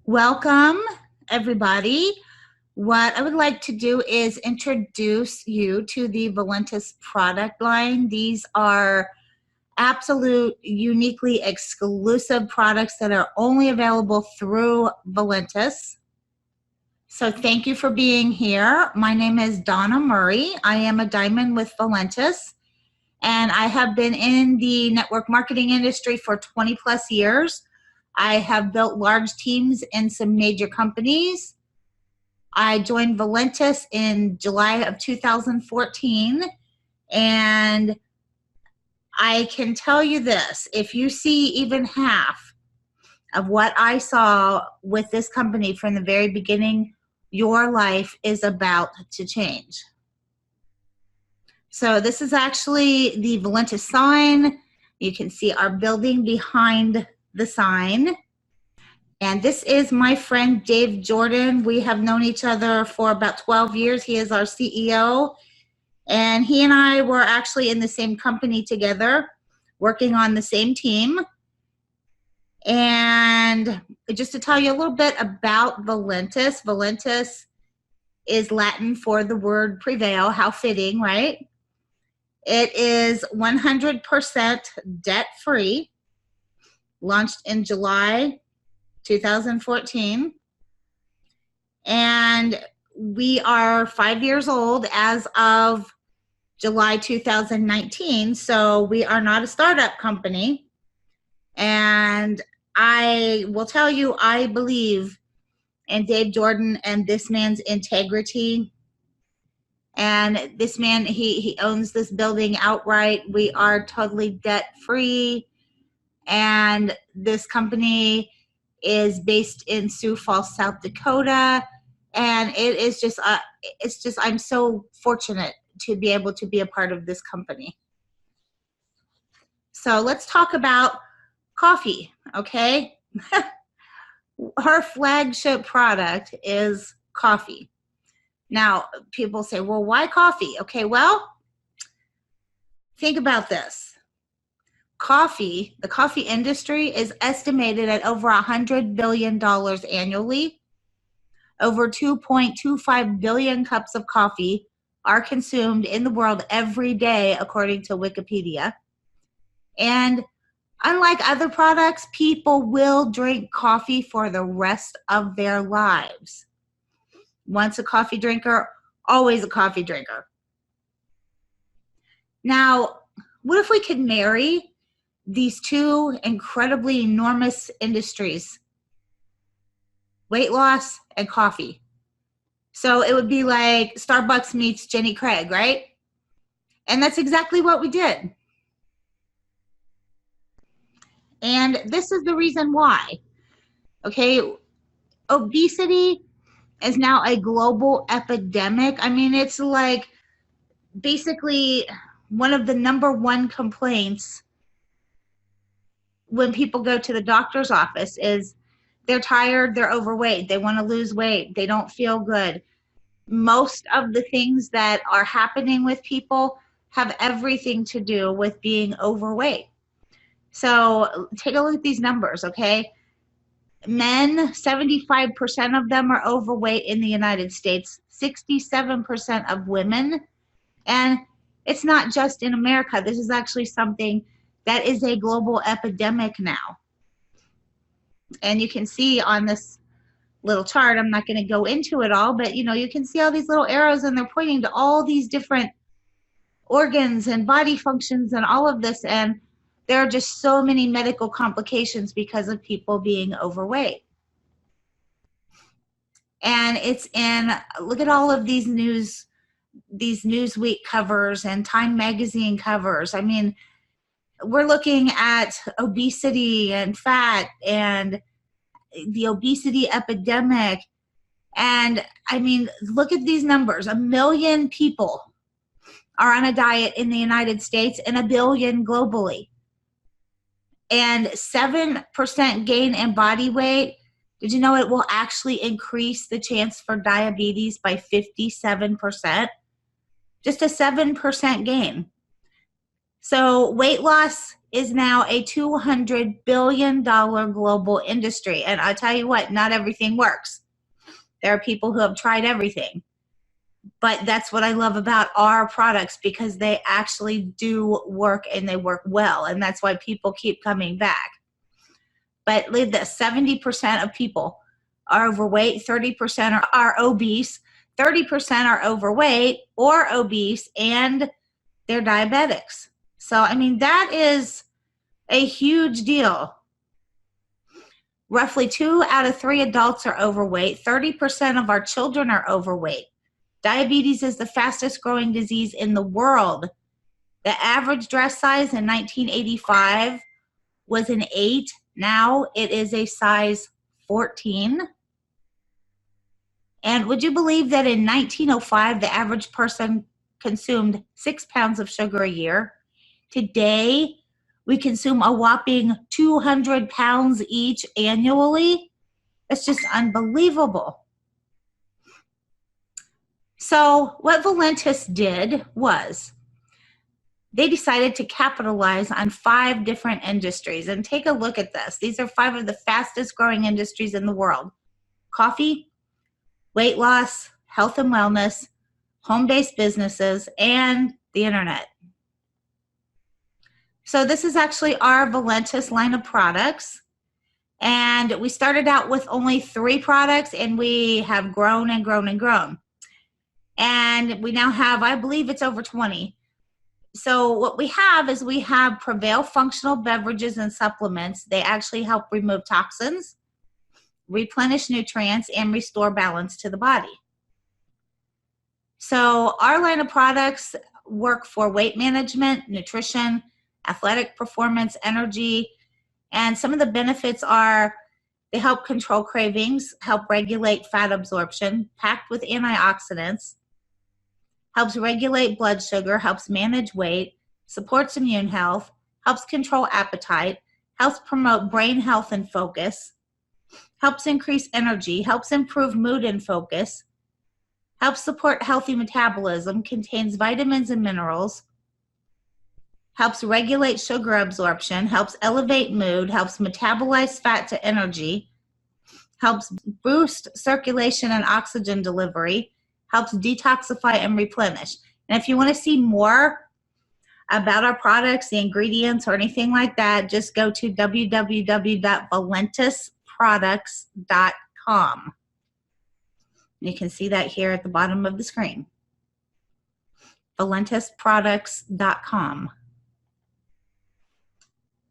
Welcome, everybody. What I would like to do is introduce you to the Valentus product line. These are absolute, uniquely exclusive products that are only available through Valentus. So thank you for being here. My name is Donna Murray. I am a diamond with Valentus, and I have been in the network marketing industry for 20 plus years. I have built large teams in some major companies. I joined Valentus in July of 2014, and I can tell you this, if you see even half of what I saw with this company from the very beginning, your life is about to change. So this is actually the Valentus sign. You can see our building behind the sign. And this is my friend Dave Jordan. We have known each other for about 12 years. He is our CEO. And he and I were actually in the same company together, working on the same team. And just to tell you a little bit about Valentus, Valentus is Latin for the word prevail. How fitting, right? It is 100% debt-free, launched in July 2014. And we are 5 years old as of July 2019. So we are not a startup company. And I will tell you, I believe in Dave Jordan and this man's integrity. And this man, he owns this building outright. We are totally debt-free. And this company is based in Sioux Falls, South Dakota. And it is just, I'm so fortunate to be able to be a part of this company. So let's talk about coffee, okay? Her flagship product is coffee. Now, people say, well, why coffee? Okay, well, think about this. Coffee, the coffee industry is estimated at over $100 billion annually. Over 2.25 billion cups of coffee are consumed in the world every day, according to Wikipedia. And unlike other products, people will drink coffee for the rest of their lives. Once a coffee drinker, always a coffee drinker. Now, what if we could marry these two incredibly enormous industries, weight loss and coffee? So it would be like Starbucks meets Jenny Craig, right? And that's exactly what we did. And this is the reason why. Okay, obesity is now a global epidemic. I mean, it's like basically one of the #1 complaints when people go to the doctor's office is they're tired, they're overweight, they want to lose weight, they don't feel good. Most of the things that are happening with people have everything to do with being overweight. So take a look at these numbers, okay? Men, 75% of them are overweight in the United States, 67% of women. And it's not just in America. This is actually something that is a global epidemic now. And you can see on this little chart, I'm not going to go into it all, but you can see all these little arrows and they're pointing to all these different organs and body functions and all of this. And there are just so many medical complications because of people being overweight. And it's in, look at all of these Newsweek covers and Time magazine covers. I mean, we're looking at obesity and fat and the obesity epidemic. And I mean, look at these numbers. 1 million people are on a diet in the United States and 1 billion globally. And 7% gain in body weight, did you know it will actually increase the chance for diabetes by 57%? Just a 7% gain. So weight loss is now a $200 billion global industry. And I tell you what, not everything works. There are people who have tried everything. But that's what I love about our products, because they actually do work and they work well. And that's why people keep coming back. But leave this, 70% of people are overweight, 30% are obese, 30% are overweight or obese, and they're diabetics. So, I mean, that is a huge deal. Roughly 2 out of 3 adults are overweight. 30% of our children are overweight. Diabetes is the fastest growing disease in the world. The average dress size in 1985 was an 8. Now it is a size 14. And would you believe that in 1905, the average person consumed 6 pounds of sugar a year? Today, we consume a whopping 200 pounds each annually. It's just unbelievable. So what Valentus did was they decided to capitalize on 5 different industries. And take a look at this. These are 5 of the fastest growing industries in the world: coffee, weight loss, health and wellness, home-based businesses, and the internet. So this is actually our Valentus line of products. And we started out with only 3 products, and we have grown and grown and grown. And we now have, I believe it's over 20. So what we have is we have Prevail functional beverages and supplements. They actually help remove toxins, replenish nutrients, and restore balance to the body. So our line of products work for weight management, nutrition, athletic performance, energy, and some of the benefits are they help control cravings, help regulate fat absorption, packed with antioxidants, helps regulate blood sugar, helps manage weight, supports immune health, helps control appetite, helps promote brain health and focus, helps increase energy, helps improve mood and focus, helps support healthy metabolism, contains vitamins and minerals, helps regulate sugar absorption, helps elevate mood, helps metabolize fat to energy, helps boost circulation and oxygen delivery, helps detoxify and replenish. And if you want to see more about our products, the ingredients, or anything like that, just go to www.valentusproducts.com. You can see that here at the bottom of the screen. Valentusproducts.com.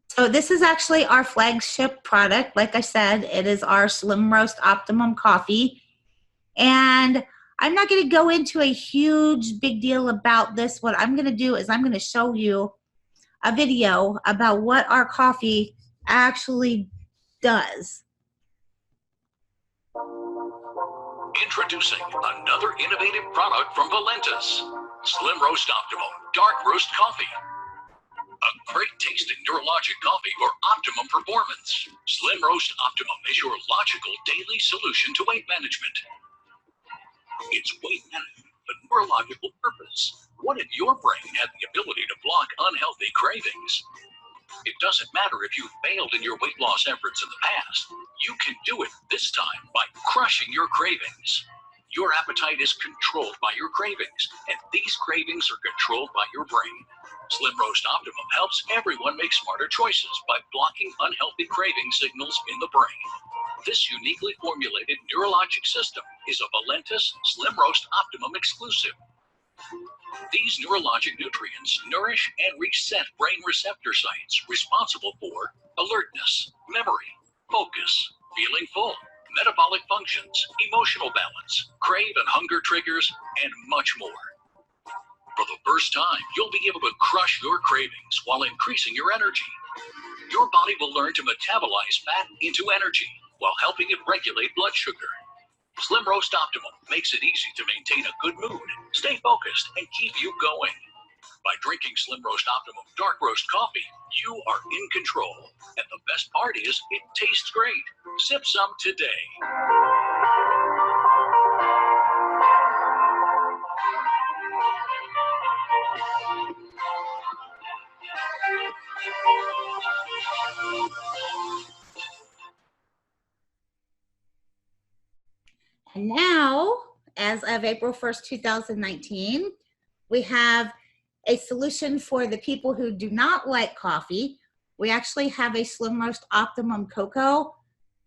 So this is actually our flagship product. Like I said, it is our Slim Roast Optimum Coffee. And I'm not going to go into a huge big deal about this. What I'm going to do is I'm going to show you a video about what our coffee actually does. Introducing another innovative product from Valentus, Slim Roast Optimum Dark Roast Coffee. A great tasting neurologic coffee for optimum performance. Slim Roast Optimum is your logical daily solution to weight management. It's weight management for neurological purpose. What if your brain had the ability to block unhealthy cravings? It doesn't matter if you failed in your weight loss efforts in the past. You can do it this time by crushing your cravings. Your appetite is controlled by your cravings, and these cravings are controlled by your brain. Slim Roast Optimum helps everyone make smarter choices by blocking unhealthy craving signals in the brain. This uniquely formulated neurologic system is a Valentus Slim Roast Optimum exclusive. These neurologic nutrients nourish and reset brain receptor sites responsible for alertness, memory, focus, feeling full, metabolic functions, emotional balance, crave and hunger triggers, and much more. For the first time, you'll be able to crush your cravings while increasing your energy. Your body will learn to metabolize fat into energy while helping it regulate blood sugar. Slim Roast Optimum makes it easy to maintain a good mood, stay focused, and keep you going. By drinking Slim Roast Optimum Dark Roast Coffee, you are in control. And the best part is, it tastes great. Sip some today. And now, as of April 1st, 2019, we have a solution for the people who do not like coffee. We actually have a Slim Roast Optimum Cocoa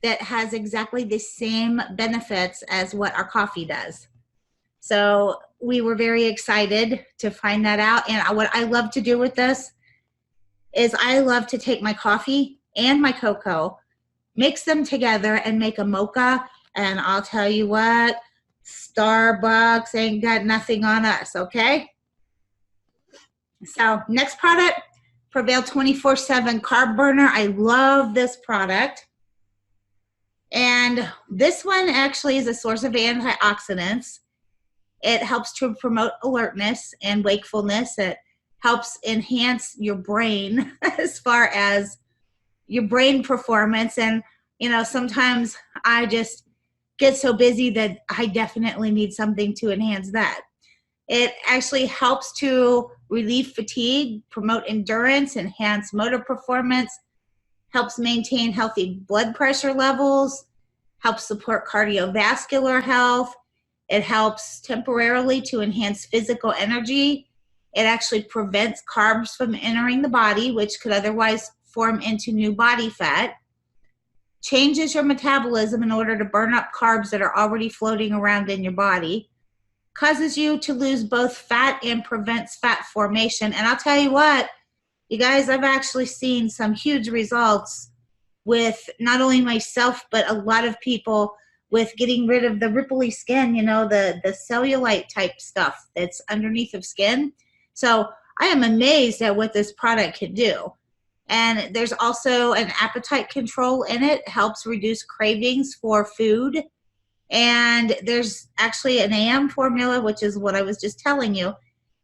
that has exactly the same benefits as what our coffee does. So we were very excited to find that out. And what I love to do with this is I love to take my coffee and my cocoa, mix them together and make a mocha. And I'll tell you what, Starbucks ain't got nothing on us, okay? So next product, Prevail 24/7 Carb Burner. I love this product. And this one actually is a source of antioxidants. It helps to promote alertness and wakefulness. It helps enhance your brain as far as your brain performance. And, you know, sometimes I just get so busy that I definitely need something to enhance that. It actually helps to relieve fatigue, promote endurance, enhance motor performance, helps maintain healthy blood pressure levels, helps support cardiovascular health. It helps temporarily to enhance physical energy. It actually prevents carbs from entering the body, which could otherwise form into new body fat. Changes your metabolism in order to burn up carbs that are already floating around in your body. Causes you to lose both fat and prevents fat formation. And I'll tell you what, you guys, I've actually seen some huge results with not only myself, but a lot of people with getting rid of the ripply skin, you know, the cellulite type stuff that's underneath of skin. So I am amazed at what this product can do. And there's also an appetite control in it, helps reduce cravings for food. And there's actually an AM formula, which is what I was just telling you.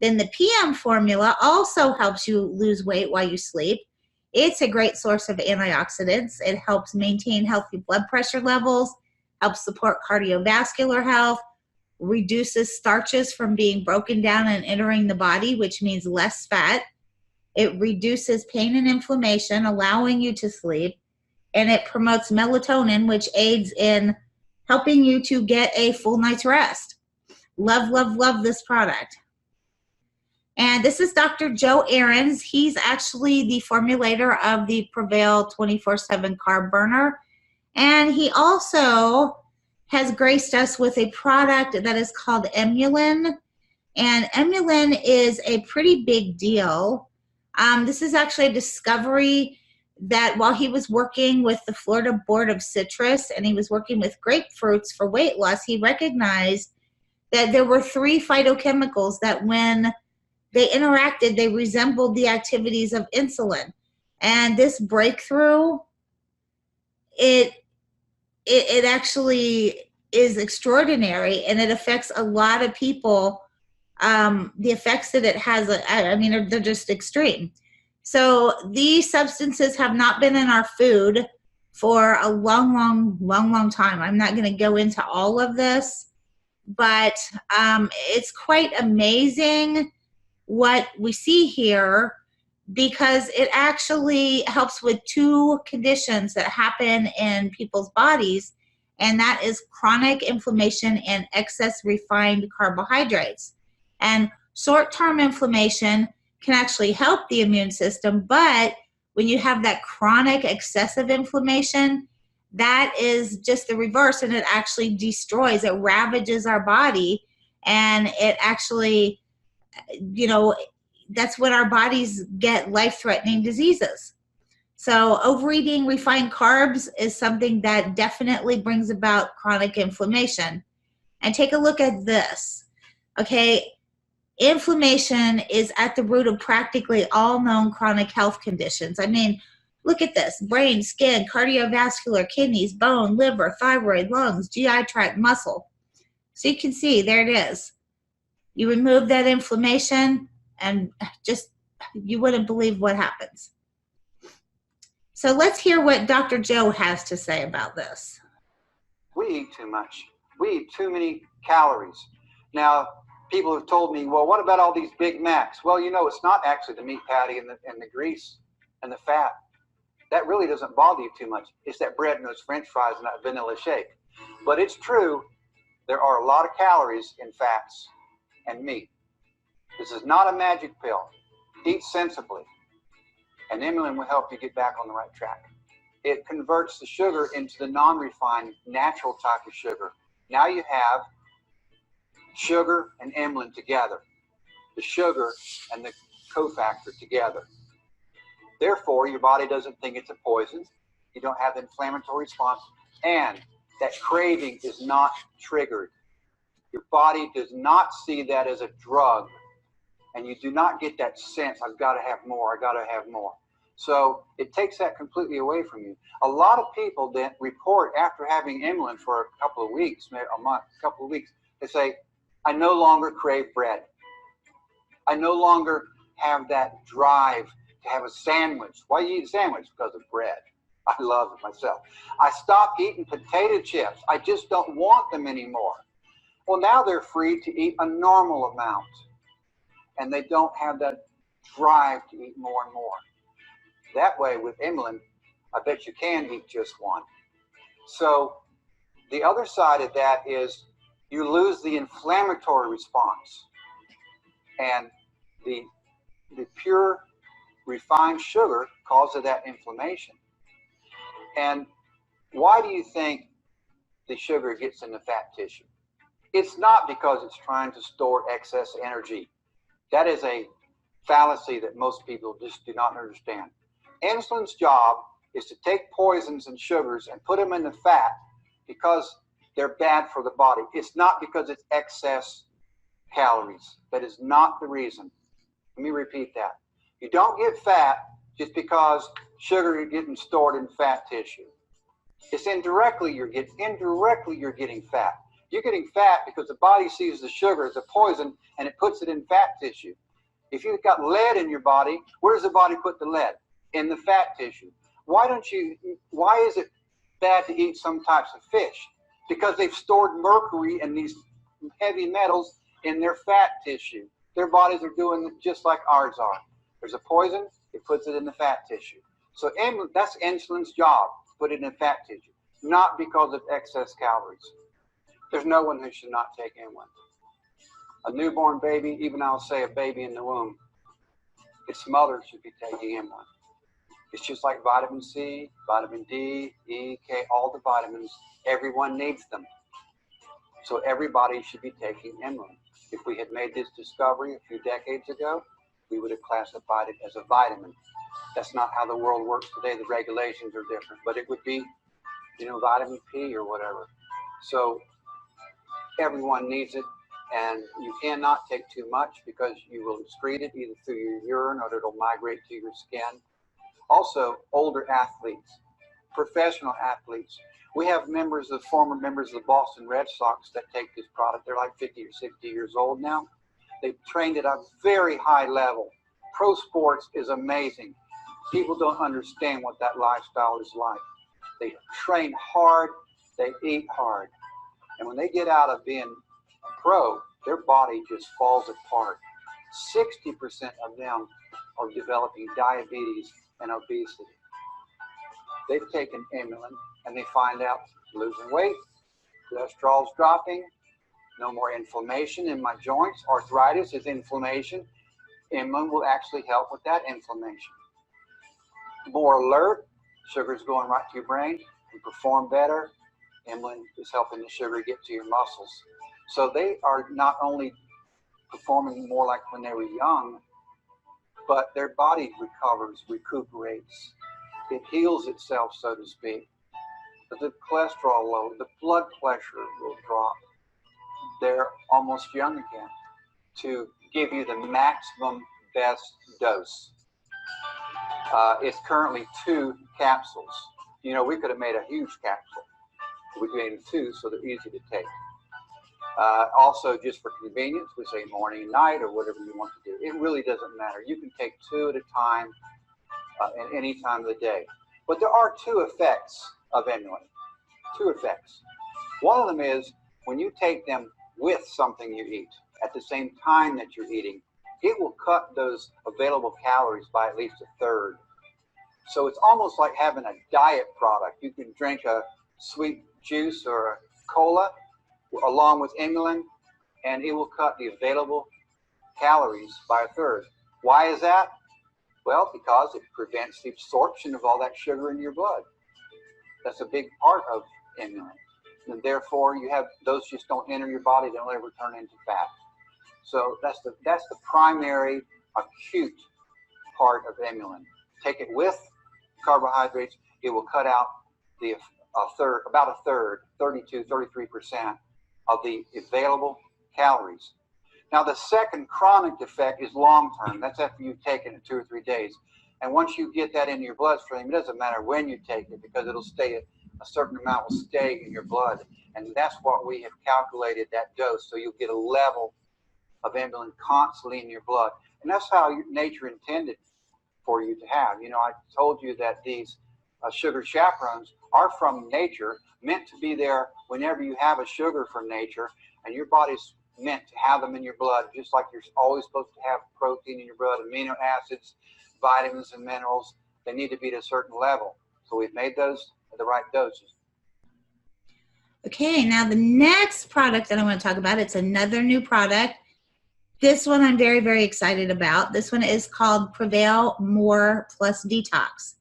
Then the PM formula also helps you lose weight while you sleep. It's a great source of antioxidants. It helps maintain healthy blood pressure levels, helps support cardiovascular health, reduces starches from being broken down and entering the body, which means less fat. It reduces pain and inflammation, allowing you to sleep. And it promotes melatonin, which aids in helping you to get a full night's rest. Love, love, love this product. And this is Dr. Joe Ahrens. He's actually the formulator of the Prevail 24/7 Carb Burner. And he also has graced us with a product that is called Emulin. And Emulin is a pretty big deal. This is actually a discovery that while he was working with the Florida Board of Citrus and he was working with grapefruits for weight loss, he recognized that there were 3 phytochemicals that when they interacted, they resembled the activities of insulin. And this breakthrough, it actually is extraordinary, and it affects a lot of people. The effects that it has, I mean, they're just extreme. So these substances have not been in our food for a long, long, long, long time. I'm not going to go into all of this, but it's quite amazing what we see here, because it actually helps with 2 conditions that happen in people's bodies, and that is chronic inflammation and excess refined carbohydrates. And short-term inflammation can actually help the immune system, but when you have that chronic excessive inflammation, that is just the reverse, and it actually destroys, it ravages our body, and it actually, you know, that's when our bodies get life-threatening diseases. So overeating refined carbs is something that definitely brings about chronic inflammation. And take a look at this, okay? Inflammation is at the root of practically all known chronic health conditions. I mean, look at this: brain, skin, cardiovascular, kidneys, bone, liver, thyroid, lungs, GI tract, muscle. So you can see, there it is. You remove that inflammation and just, you wouldn't believe what happens. So let's hear what Dr. Joe has to say about this. We eat too much. We eat too many calories. Now, people have told me, well, what about all these Big Macs? Well, you know, it's not actually the meat patty and the grease and the fat. that really doesn't bother you too much. It's that bread and those French fries and that vanilla shake. But it's true, there are a lot of calories in fats and meat. This is not a magic pill. Eat sensibly, and inulin will help you get back on the right track. It converts the sugar into the non-refined, natural type of sugar. Now you have sugar and inulin together, the sugar and the cofactor together. Therefore, your body doesn't think it's a poison. You don't have the inflammatory response, and that craving is not triggered. Your body does not see that as a drug, and you do not get that sense, I've got to have more, I've got to have more. So it takes that completely away from you. A lot of people that report after having inulin for a couple of weeks, maybe a month, a couple of weeks, they say, I no longer crave bread. I no longer have that drive to have a sandwich. Why do you eat a sandwich? Because of bread. I love it myself. I stopped eating potato chips. I just don't want them anymore. Well, now they're free to eat a normal amount, and they don't have that drive to eat more and more. That way, with inulin, I bet you can eat just one. So the other side of that is you lose the inflammatory response, and the pure refined sugar causes that inflammation. And why do you think the sugar gets in the fat tissue? It's not because it's trying to store excess energy. That is a fallacy that most people just do not understand. Insulin's job is to take poisons and sugars and put them in the fat because they're bad for the body. It's not because it's excess calories. That is not the reason. Let me repeat that. You don't get fat just because sugar is getting stored in fat tissue. It's indirectly you're getting fat. You're getting fat because the body sees the sugar as a poison and it puts it in fat tissue. If you've got lead in your body, where does the body put the lead? In the fat tissue. Why is it bad to eat some types of fish? Because they've stored mercury and these heavy metals in their fat tissue. Their bodies are doing it just like ours are. There's a poison, it puts it in the fat tissue. So that's insulin's job, put it in fat tissue, not because of excess calories. There's no one who should not take inulin. A newborn baby, even I'll say a baby in the womb, its mother should be taking inulin. It's just like vitamin C, vitamin D, E, K, all the vitamins. Everyone needs them. So everybody should be taking inulin. If we had made this discovery a few decades ago, we would have classified it as a vitamin. That's not how the world works today. The regulations are different, but it would be, vitamin P or whatever. So everyone needs it, and you cannot take too much because you will excrete it either through your urine or it'll migrate to your skin. Also, older athletes, professional athletes. We have former members of the Boston Red Sox that take this product. They're like 50 or 60 years old now. They've trained at a very high level. Pro sports is amazing. People don't understand what that lifestyle is like. They train hard, they eat hard. And when they get out of being a pro, their body just falls apart. 60% of them are developing diabetes and obesity. They've taken inulin and they find out losing weight, cholesterol's dropping, no more inflammation in my joints. Arthritis is inflammation. Inulin will actually help with that inflammation. More alert, sugar's going right to your brain, you perform better. Inulin is helping the sugar get to your muscles. So they are not only performing more like when they were young, but their body recuperates. It heals itself, so to speak. But the cholesterol low, the blood pressure will drop. They're almost young again to give you the maximum best dose. It's currently 2 capsules. We could have made a huge capsule. We made 2 so they're easy to take. Also, just for convenience, we say morning and night or whatever you want to do. It really doesn't matter. You can take 2 at a time at any time of the day. But there are 2 effects of inulin. 2 effects. One of them is when you take them with something you eat at the same time that you're eating, it will cut those available calories by at least 1/3. So it's almost like having a diet product. You can drink a sweet juice or a cola along with inulin, and it will cut the available calories by a third. Why is that? Well, because it prevents the absorption of all that sugar in your blood. That's a big part of inulin. And therefore, you have those just don't enter your body, they don't ever turn into fat. So that's the primary acute part of inulin. Take it with carbohydrates, it will cut out about a third, 32, 33% of the available calories. Now, the second chronic effect is long-term. That's after you've taken it 2 or 3 days. And once you get that in your bloodstream, it doesn't matter when you take it because it'll stay, a certain amount will stay in your blood. And that's what we have calculated, that dose. So you'll get a level of inulin constantly in your blood. And that's how nature intended for you to have. You know, I told you that these sugar chaperones are from nature, meant to be there whenever you have a sugar from nature, and your body's meant to have them in your blood, just like you're always supposed to have protein in your blood, amino acids, vitamins and minerals. They need to be at a certain level. So we've made those at the right doses. Okay, now the next product that I want to talk about, it's another new product. This one I'm very, very excited about. This one is called Prevail More Plus Detox.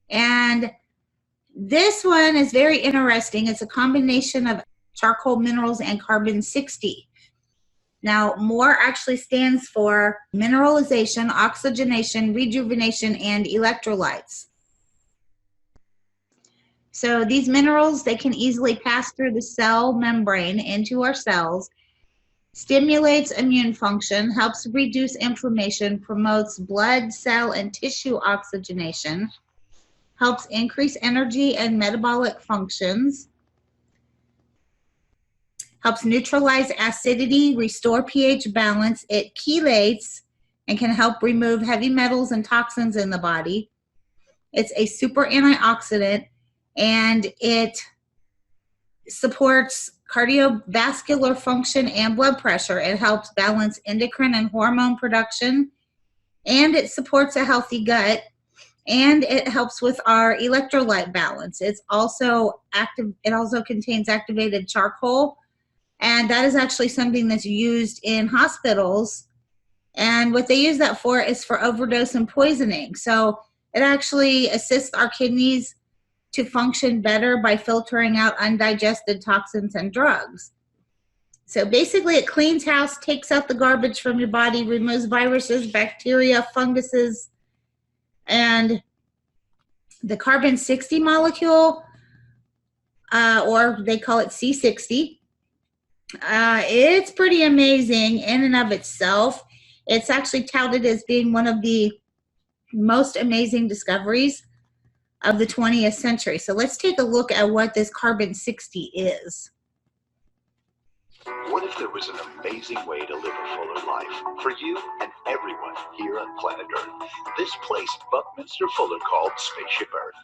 And this one is very interesting. It's a combination of charcoal minerals and carbon 60. Now, MORE actually stands for mineralization, oxygenation, rejuvenation, and electrolytes. So these minerals, they can easily pass through the cell membrane into our cells, stimulates immune function, helps reduce inflammation, promotes blood, cell, and tissue oxygenation, helps increase energy and metabolic functions, helps neutralize acidity, restore pH balance. It chelates and can help remove heavy metals and toxins in the body. It's a super antioxidant, and it supports cardiovascular function and blood pressure. It helps balance endocrine and hormone production, and it supports a healthy gut, and it helps with our electrolyte balance. It's also active. It also contains activated charcoal, and that is actually something that's used in hospitals. And what they use that for is for overdose and poisoning. So it actually assists our kidneys to function better by filtering out undigested toxins and drugs. So basically it cleans house, takes out the garbage from your body, removes viruses, bacteria, funguses, and the carbon 60 molecule, or they call it C60, it's pretty amazing in and of itself. It's actually touted as being one of the most amazing discoveries of the 20th century. So let's take a look at what this carbon 60 is. What if there was an amazing way to live a fuller life for you and everyone here on planet Earth? This place Buckminster Fuller called Spaceship Earth.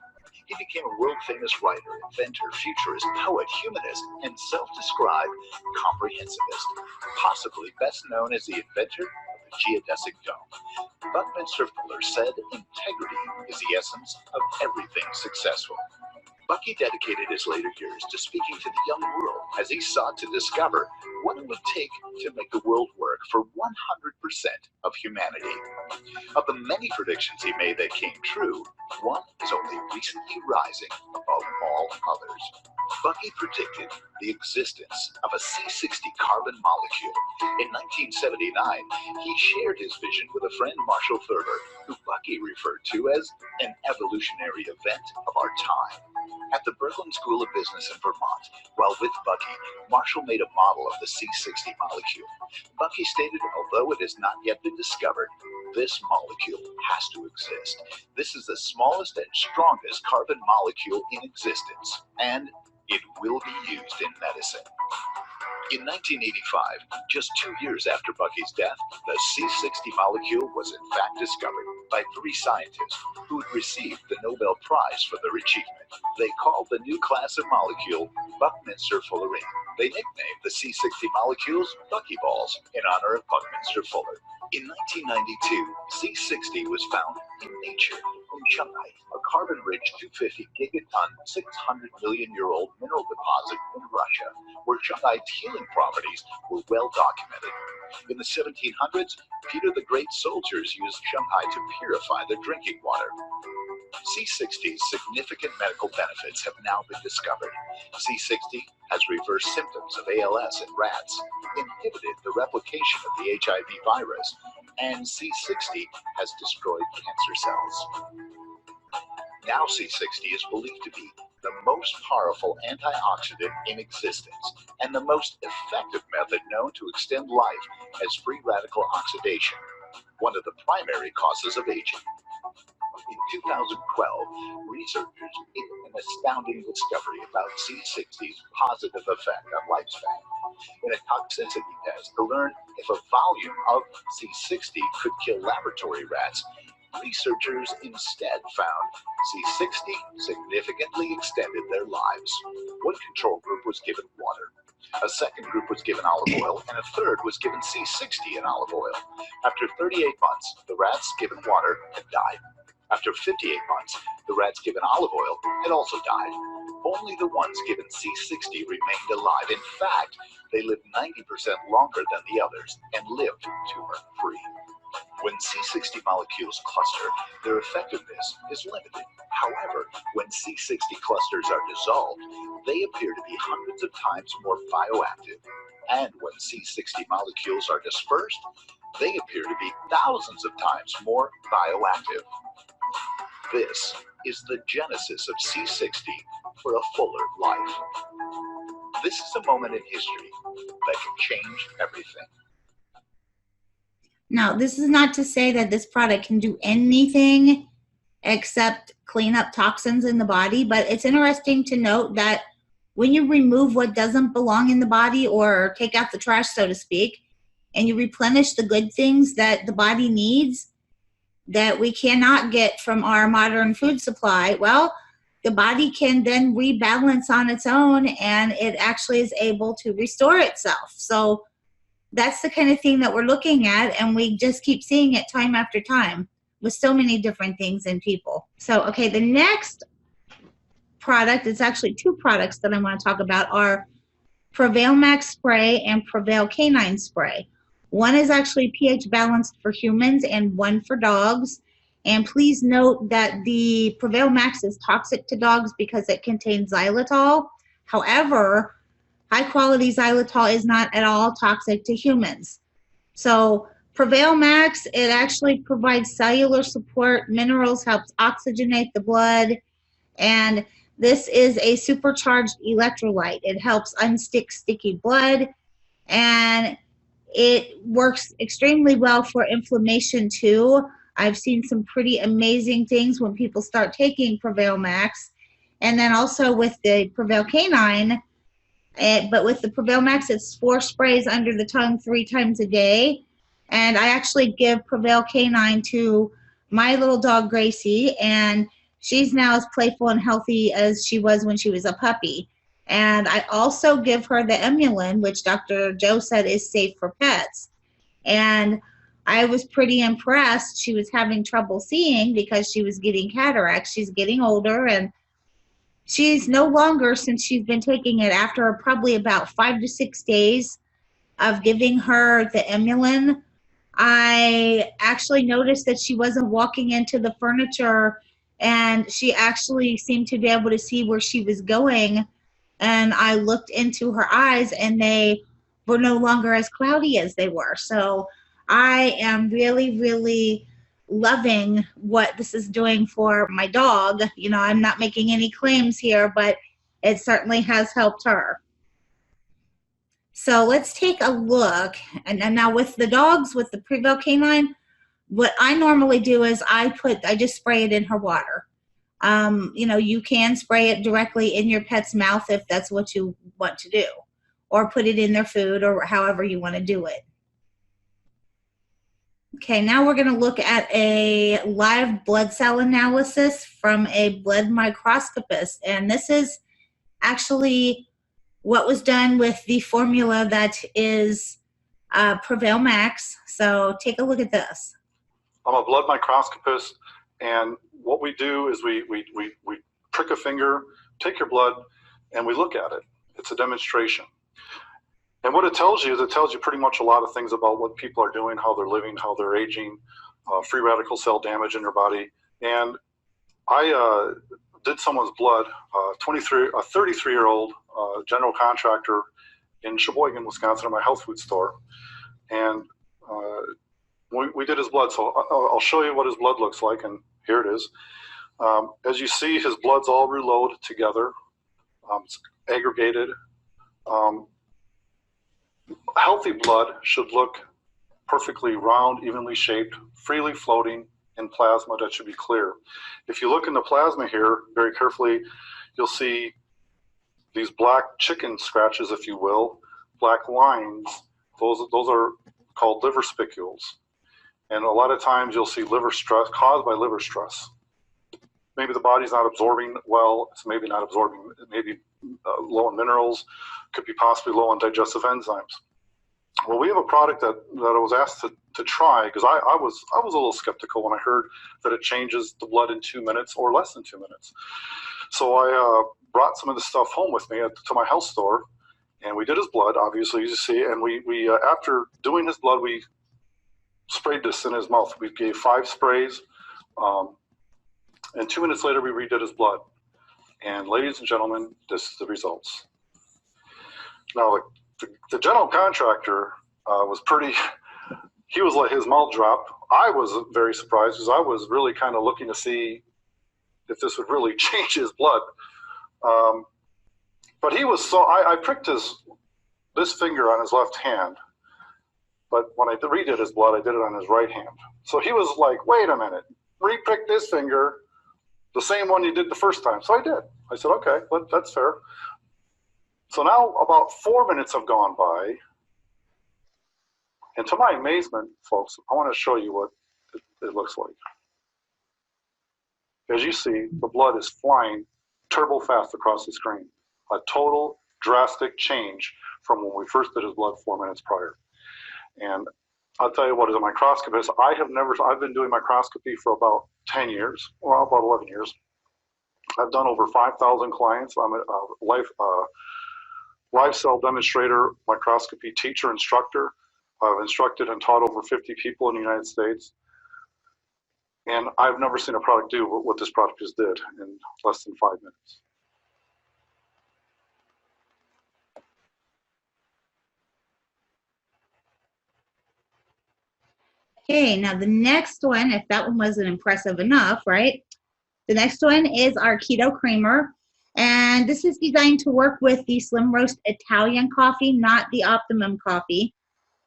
He became a world-famous writer, inventor, futurist, poet, humanist, and self-described comprehensivist, possibly best known as the inventor of the geodesic dome. Buckminster Fuller said integrity is the essence of everything successful. Bucky dedicated his later years to speaking to the young world as he sought to discover what it would take to make the world work for 100% of humanity. Of the many predictions he made that came true, one is only recently rising above all others. Bucky predicted the existence of a C60 carbon molecule. In 1979, he shared his vision with a friend, Marshall Thurber, who Bucky referred to as an evolutionary event of our time. At the Berkman School of Business in Vermont, while with Bucky, Marshall made a model of the C60 molecule. Bucky stated, although it has not yet been discovered, this molecule has to exist. This is the smallest and strongest carbon molecule in existence, and it will be used in medicine. In 1985, just 2 years after Bucky's death, the C60 molecule was in fact discovered by 3 scientists who had received the Nobel Prize for their achievement. They called the new class of molecule Buckminster Fullerene. They nicknamed the C60 molecules Buckyballs in honor of Buckminster Fuller. In 1992, C60 was found in Nature, In Shanghai, a carbon-rich 250 gigaton, 600 million-year-old mineral deposit in Russia, where Shangai's healing properties were well documented. In the 1700s, Peter the Great's soldiers used Shanghai to purify their drinking water. C60's significant medical benefits have now been discovered. C60 has reversed symptoms of ALS in rats, inhibited the replication of the HIV virus, and C60 has destroyed cancer cells. Now C60 is believed to be the most powerful antioxidant in existence and the most effective method known to extend life as free radical oxidation, one of the primary causes of aging. In 2012, researchers made an astounding discovery about C60's positive effect on lifespan. In a toxicity test to learn if a volume of C60 could kill laboratory rats, researchers instead found C60 significantly extended their lives. One control group was given water, a second group was given olive oil, and a third was given C60 and olive oil. After 38 months, the rats given water had died. After 58 months, the rats given olive oil had also died. Only the ones given C60 remained alive. In fact, they lived 90% longer than the others and lived tumor-free. When C60 molecules cluster, their effectiveness is limited. However, when C60 clusters are dissolved, they appear to be hundreds of times more bioactive. And when C60 molecules are dispersed, they appear to be thousands of times more bioactive. This is the genesis of C60 for a fuller life. This is a moment in history that can change everything. Now, this is not to say that this product can do anything except clean up toxins in the body, but it's interesting to note that when you remove what doesn't belong in the body or take out the trash, so to speak, and you replenish the good things that the body needs that we cannot get from our modern food supply, well, the body can then rebalance on its own and it actually is able to restore itself. So that's the kind of thing that we're looking at, and we just keep seeing it time after time with so many different things in people. So, okay, the next product, it's actually two products that I want to talk about, are Prevail Max Spray and Prevail Canine Spray. One is actually pH balanced for humans and one for dogs. And please note that the Prevail Max is toxic to dogs because it contains xylitol. However, high-quality xylitol is not at all toxic to humans. So Prevail Max, it actually provides cellular support, minerals, helps oxygenate the blood, and this is a supercharged electrolyte. It helps unstick sticky blood, and it works extremely well for inflammation too. I've seen some pretty amazing things when people start taking Prevail Max. And then also with the Prevail Canine, but with the Prevail Max, it's 4 sprays under the tongue 3 times a day. And I actually give Prevail Canine to my little dog, Gracie, and she's now as playful and healthy as she was when she was a puppy. And I also give her the Emulin, which Dr. Joe said is safe for pets. And I was pretty impressed. She was having trouble seeing because she was getting cataracts. She's getting older, and she's no longer, since she's been taking it, after probably about 5 to 6 days of giving her the Emulin, I actually noticed that she wasn't walking into the furniture, and she actually seemed to be able to see where she was going. And I looked into her eyes, and they were no longer as cloudy as they were. So I am really, really loving what this is doing for my dog. You know, I'm not making any claims here, but it certainly has helped her. So let's take a look. And now with the dogs, with the Prevail Canine, what I normally do is I just spray it in her water. You know, you can spray it directly in your pet's mouth if that's what you want to do, or put it in their food, or however you want to do it. Okay, now we're going to look at a live blood cell analysis from a blood microscopist. And this is actually what was done with the formula that is Prevail Max. So take a look at this. I'm a blood microscopist, And what we do is we prick a finger, take your blood, and we look at it. It's a demonstration. And what it tells you is it tells you pretty much a lot of things about what people are doing, how they're living, how they're aging, free radical cell damage in their body. And I did someone's blood, a 33-year-old general contractor in Sheboygan, Wisconsin, at my health food store. And we did his blood. So I'll show you what his blood looks like. And here it is. As you see, his blood's all reloaded together. It's aggregated. Healthy blood should look perfectly round, evenly shaped, freely floating in plasma that should be clear. If you look in the plasma here very carefully, you'll see these black chicken scratches, if you will, black lines. Those are called liver spicules. And a lot of times you'll see liver stress caused by liver stress. Maybe the body's not absorbing well, it's maybe not absorbing, maybe low in minerals, could be possibly low on digestive enzymes. Well, we have a product that I was asked to try because I was a little skeptical when I heard that it changes the blood in 2 minutes or less than 2 minutes. So I brought some of the stuff home with me to my health store, and we did his blood, obviously, as you see, and we after doing his blood, we sprayed this in his mouth. We gave 5 sprays, and 2 minutes later, we redid his blood. And ladies and gentlemen, this is the results. Now, the general contractor was pretty, he was like, his mouth dropped. I was very surprised because I was really kind of looking to see if this would really change his blood. But he was so, I pricked this finger on his left hand, but when I redid his blood, I did it on his right hand. So he was like, wait a minute, re-prick this finger, the same one you did the first time. So I did. I said, okay, that's fair. So now about 4 minutes have gone by. And to my amazement, folks, I want to show you what it looks like. As you see, the blood is flying turbo fast across the screen. A total drastic change from when we first did his blood 4 minutes prior. And I'll tell you what, as a microscopist, I've been doing microscopy for about 10 years, well, about 11 years. I've done over 5,000 clients. I'm a live cell demonstrator, microscopy teacher, instructor. I've instructed and taught over 50 people in the United States. And I've never seen a product do what this product just did in less than 5 minutes. Okay, now the next one, if that one wasn't impressive enough, right? The next one is our keto creamer. And this is designed to work with the Slim Roast Italian coffee, not the Optimum coffee.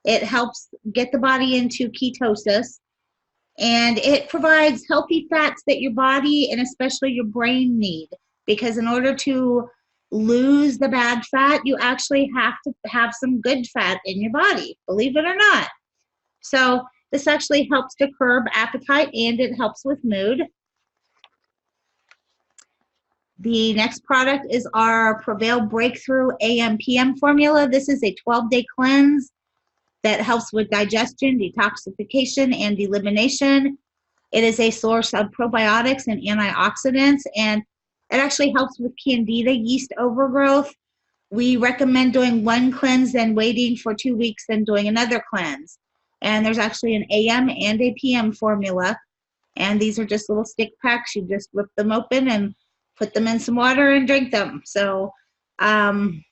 It helps get the body into ketosis. And it provides healthy fats that your body and especially your brain need. Because in order to lose the bad fat, you actually have to have some good fat in your body, believe it or not. So this actually helps to curb appetite and it helps with mood. The next product is our Prevail Breakthrough AM/PM formula. This is a 12-day cleanse that helps with digestion, detoxification, and elimination. It is a source of probiotics and antioxidants, and it actually helps with candida yeast overgrowth. We recommend doing one cleanse, then waiting for 2 weeks, then doing another cleanse. And there's actually an AM and a PM formula, and these are just little stick packs. You just rip them open and put them in some water and drink them. So, and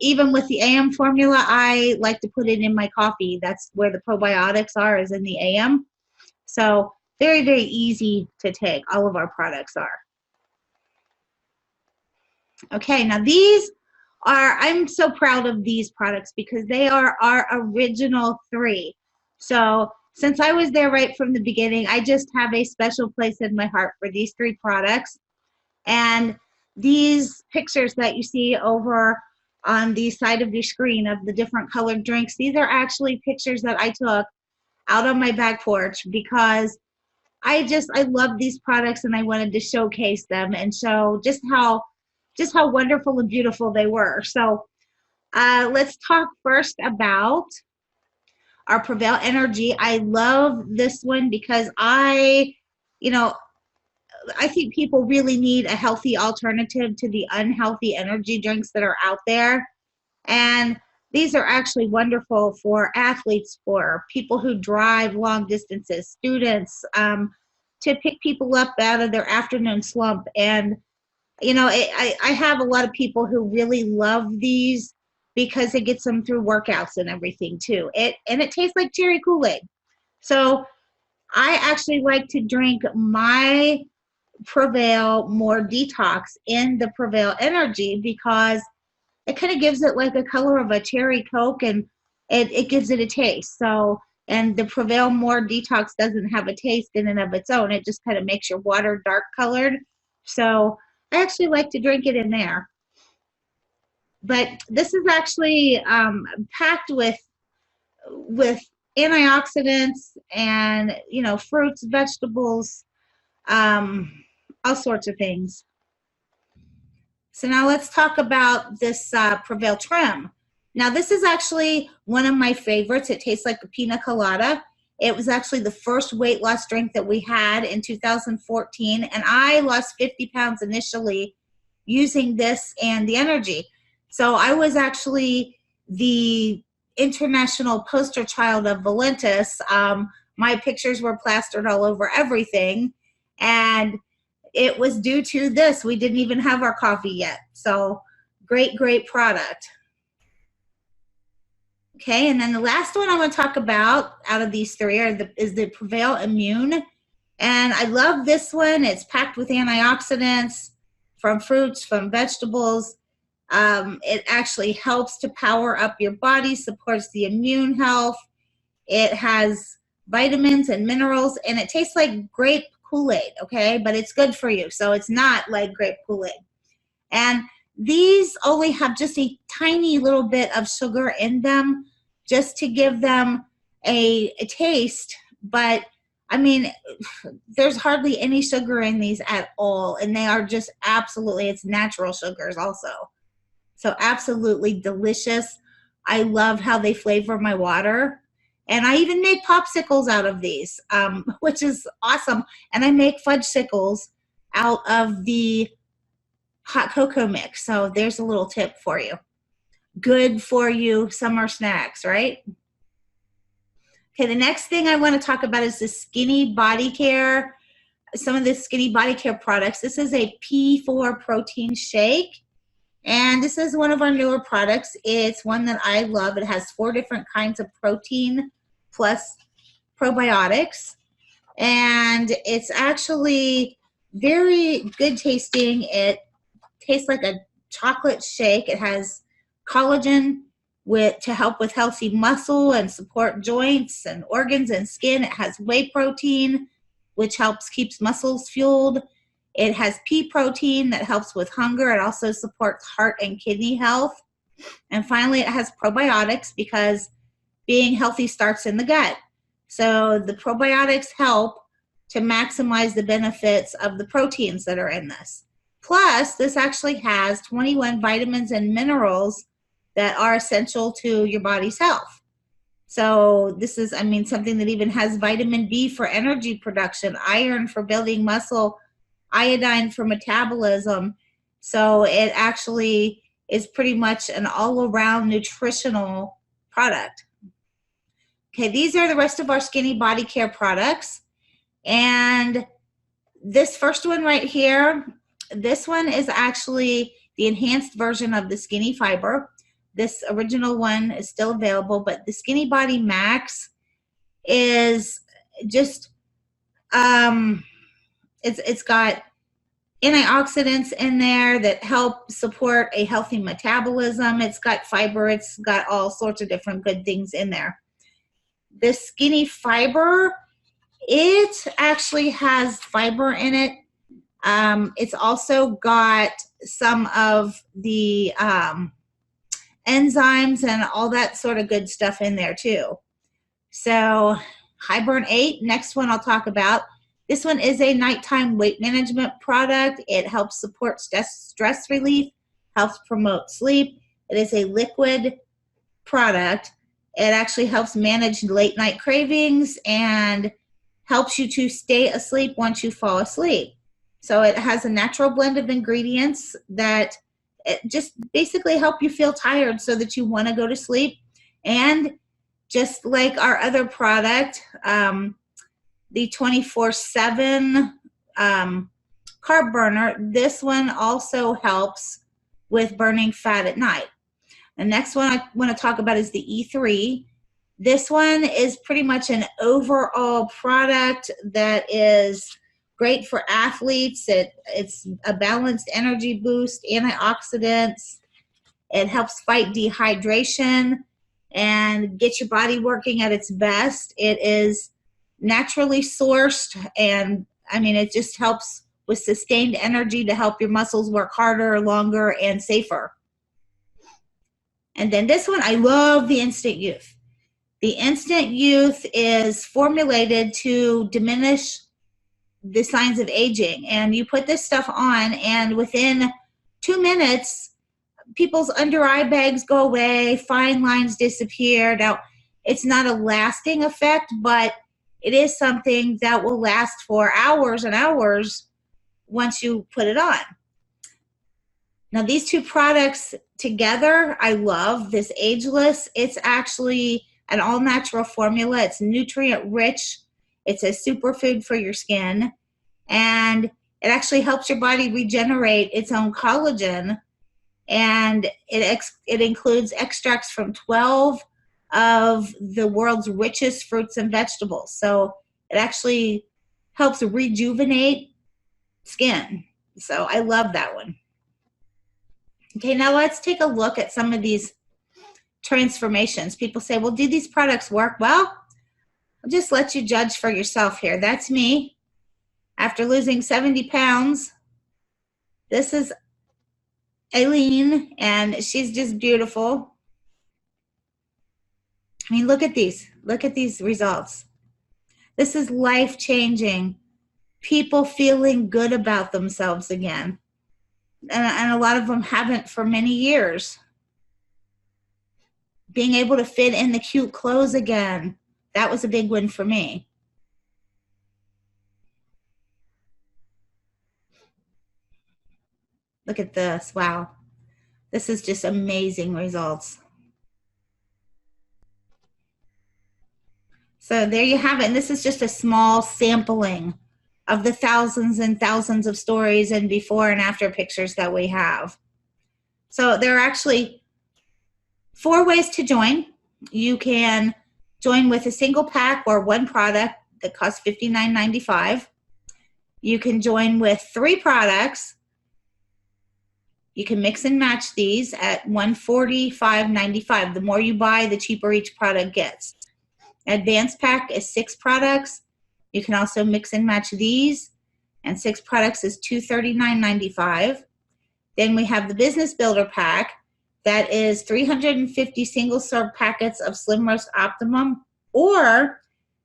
even with the AM formula, I like to put it in my coffee. That's where the probiotics are, is in the AM. So very, very easy to take. All of our products are. Okay, now these are, I'm so proud of these products because they are our original 3. So since I was there right from the beginning, I just have a special place in my heart for these 3 products. And these pictures that you see over on the side of your screen of the different colored drinks, these are actually pictures that I took out on my back porch because I love these products and I wanted to showcase them and show just how wonderful and beautiful they were. So let's talk first about our Prevail Energy. I love this one because I think people really need a healthy alternative to the unhealthy energy drinks that are out there. And these are actually wonderful for athletes, for people who drive long distances, students, to pick people up out of their afternoon slump. And, you know, I have a lot of people who really love these because it gets them through workouts and everything too. And it tastes like cherry Kool-Aid. So I actually like to drink my Prevail More Detox in the Prevail Energy because it kind of gives it like a color of a cherry Coke, and it gives it a taste. So, and the Prevail More Detox doesn't have a taste in and of its own. It just kind of makes your water dark colored. So I actually like to drink it in there. But this is actually packed with antioxidants and, you know, fruits, vegetables, all sorts of things. So now let's talk about this Prevail Trim. Now this is actually one of my favorites. It tastes like a pina colada. It was actually the first weight loss drink that we had in 2014, and I lost 50 pounds initially using this and the energy. So I was actually the international poster child of Valentus. My pictures were plastered all over everything, and it was due to this. We didn't even have our coffee yet. So great, great product. Okay, and then the last one I want to talk about out of these three is the Prevail Immune. And I love this one. It's packed with antioxidants from fruits, from vegetables. It actually helps to power up your body, supports the immune health. It has vitamins and minerals, and it tastes like grape Kool-Aid, okay? But it's good for you, so it's not like grape Kool-Aid. And these only have just a tiny little bit of sugar in them just to give them a taste. But, I mean, there's hardly any sugar in these at all, and they are just absolutely, it's natural sugars also. So absolutely delicious. I love how they flavor my water. And I even make popsicles out of these, which is awesome. And I make fudgesicles out of the hot cocoa mix. So there's a little tip for you. Good for you summer snacks, right? Okay, the next thing I want to talk about is the Skinny Body Care. Some of the Skinny Body Care products. This is a P4 protein shake. And this is one of our newer products. It's one that I love. It has 4 different kinds of protein plus probiotics. And it's actually very good tasting. It tastes like a chocolate shake. It has collagen to help with healthy muscle and support joints and organs and skin. It has whey protein, which keeps muscles fueled. It has pea protein that helps with hunger. It also supports heart and kidney health. And finally, it has probiotics because being healthy starts in the gut. So the probiotics help to maximize the benefits of the proteins that are in this. Plus, this actually has 21 vitamins and minerals that are essential to your body's health. So this is, I mean, something that even has vitamin B for energy production, iron for building muscle, iodine for metabolism. So it actually is pretty much an all-around nutritional product. Okay, these are the rest of our Skinny Body Care products. And this first one right here, this one is actually the enhanced version of the Skinny Fiber. This original one is still available, but the Skinny Body Max is just, it's got antioxidants in there that help support a healthy metabolism. It's got fiber. It's got all sorts of different good things in there. The Skinny Fiber, it actually has fiber in it. It's also got some of the enzymes and all that sort of good stuff in there too. So High Burn 8, next one I'll talk about. This one is a nighttime weight management product. It helps support stress relief, helps promote sleep. It is a liquid product. It actually helps manage late night cravings and helps you to stay asleep once you fall asleep. So it has a natural blend of ingredients that just basically help you feel tired so that you want to go to sleep. And just like our other product, the 24/7 carb burner, this one also helps with burning fat at night. The next one I want to talk about is the E3. This one is pretty much an overall product that is great for athletes. It's a balanced energy boost, antioxidants. It helps fight dehydration and get your body working at its best. It is naturally sourced, and I mean, it just helps with sustained energy to help your muscles work harder, longer, and safer. And then this one, I love the Instant Youth. The Instant Youth is formulated to diminish the signs of aging. And you put this stuff on, and within 2 minutes, people's under eye bags go away, fine lines disappear. Now, it's not a lasting effect, but it is something that will last for hours and hours once you put it on. Now, these two products together, I love. This Ageless, it's actually an all-natural formula. It's nutrient-rich. It's a superfood for your skin. And it actually helps your body regenerate its own collagen. And it includes extracts from 12 of the world's richest fruits and vegetables. So it actually helps rejuvenate skin. So I love that one. Okay, now let's take a look at some of these transformations. People say, well, do these products work? Well, I'll just let you judge for yourself here. That's me. After losing 70 pounds, this is Aileen, and she's just beautiful. I mean, look at these. Look at these results. This is life-changing. People feeling good about themselves again. And a lot of them haven't for many years. Being able to fit in the cute clothes again. That was a big win for me. Look at this. Wow. This is just amazing results. So there you have it. And this is just a small sampling of the thousands and thousands of stories and before and after pictures that we have. So there are actually 4 ways to join. You can join with a single pack or one product that costs $59.95. You can join with 3 products. You can mix and match these at $145.95. The more you buy, the cheaper each product gets. Advanced pack is 6 products. You can also mix and match these, and 6 products is $239.95. Then we have the Business Builder pack. That is 350 single-serve packets of Slim Roast Optimum or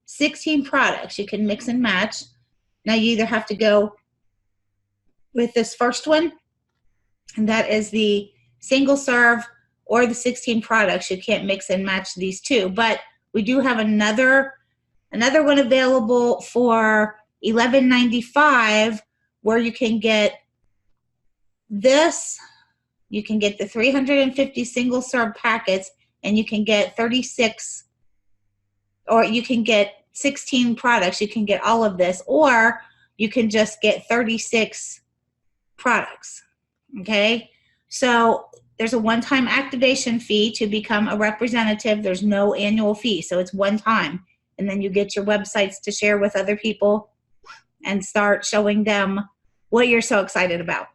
16 products. You can mix and match. Now you either have to go with this first one, and that is the single-serve, or the 16 products. You can't mix and match these two. But we do have another one available for $11.95 where you can get this. You can get the 350 single-serve packets, and you can get 36, or you can get 16 products. You can get all of this, or you can just get 36 products, okay? So there's a one-time activation fee to become a representative. There's no annual fee, so it's one time. And then you get your websites to share with other people and start showing them what you're so excited about.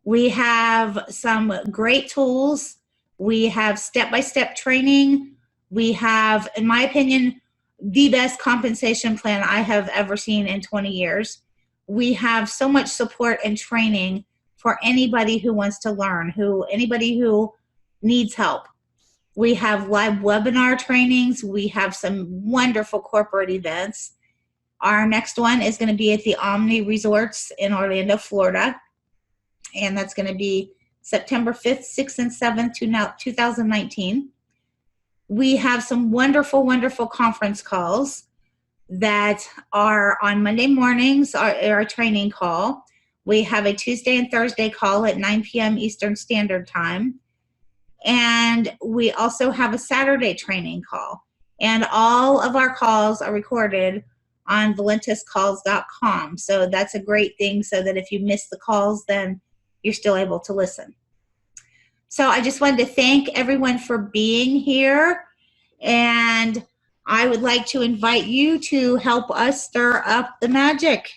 We have some great tools. We have step-by-step training. We have, in my opinion, the best compensation plan I have ever seen in 20 years. We have so much support and training for anybody who wants to learn, anybody who needs help. We have live webinar trainings. We have some wonderful corporate events. Our next one is going to be at the Omni Resorts in Orlando, Florida. And that's going to be September 5th, 6th, and 7th, 2019. We have some wonderful, wonderful conference calls. that are on Monday mornings, our training call. We have a Tuesday and Thursday call at 9 p.m. Eastern Standard Time. And we also have a Saturday training call. And all of our calls are recorded on valentuscalls.com. So that's a great thing, so that if you miss the calls, then you're still able to listen. So I just wanted to thank everyone for being here. And I would like to invite you to help us stir up the magic.